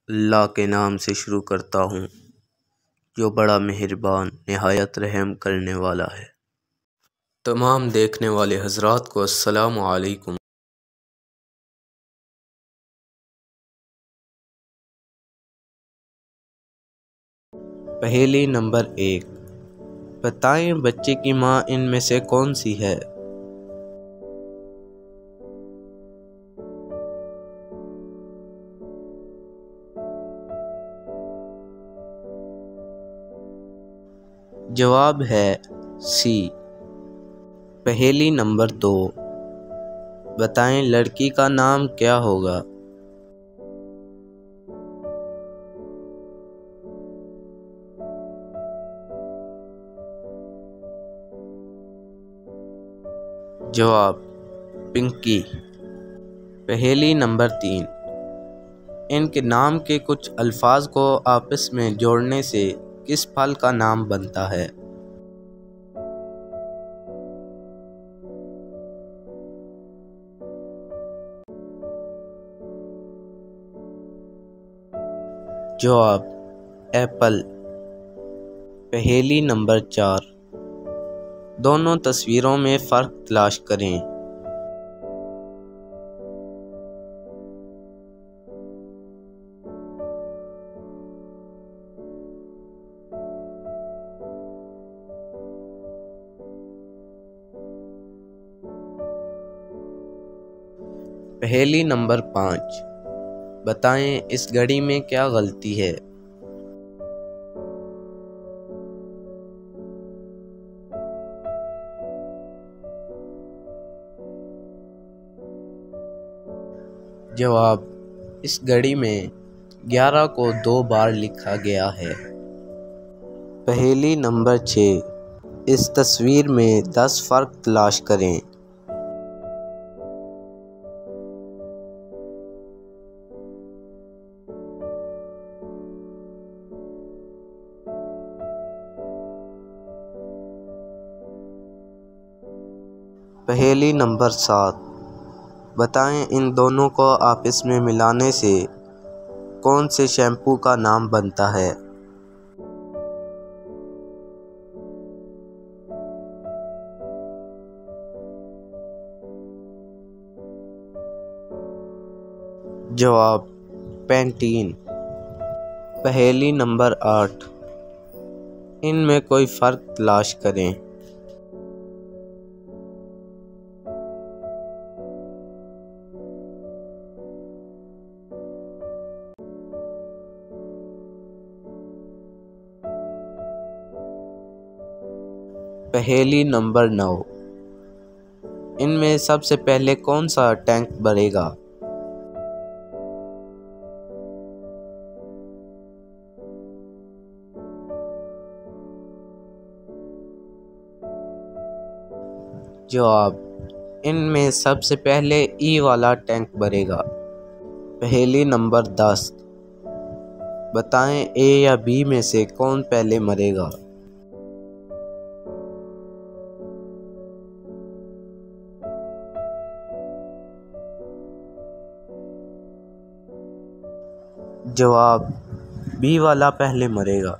اللہ کے نام سے شروع کرتا ہوں جو بڑا مہربان نہایت رحم کرنے والا ہے۔ تمام دیکھنے والے حضرات کو السلام علیکم۔ پہیلی نمبر 1، بتائیں بچے کی ماں ان میں سے کون سی ہے؟ جواب ہے سی۔ پہیلی نمبر 2، بتائیں لڑکی کا نام کیا ہوگا؟ جواب پنکی۔ پہیلی نمبر 3، ان کے نام کے کچھ الفاظ کو آپس میں جوڑنے سے کس پھل کا نام بنتا ہے؟ جواب ایپل۔ پہیلی نمبر 4، دونوں تصویروں میں فرق تلاش کریں۔ پہیلی نمبر 5، بتائیں اس گھڑی میں کیا غلطی ہے؟ جواب اس گھڑی میں 11 کو 2 بار لکھا گیا ہے۔ پہیلی نمبر 6، اس تصویر میں 10 فرق تلاش کریں۔ پہیلی نمبر 7، بتائیں ان دونوں کو آپس میں ملانے سے کون سے شیمپو کا نام بنتا ہے؟ جواب پینٹین۔ پہیلی نمبر 8، ان میں کوئی فرق تلاش کریں۔ پہیلی نمبر 9، ان میں سب سے پہلے کون سا ٹینک بھرے گا؟ جواب ان میں سب سے پہلے ای والا ٹینک بھرے گا۔ پہیلی نمبر 10، بتائیں اے یا بی میں سے کون پہلے مرے گا؟ جواب بی والا پہلے مرے گا۔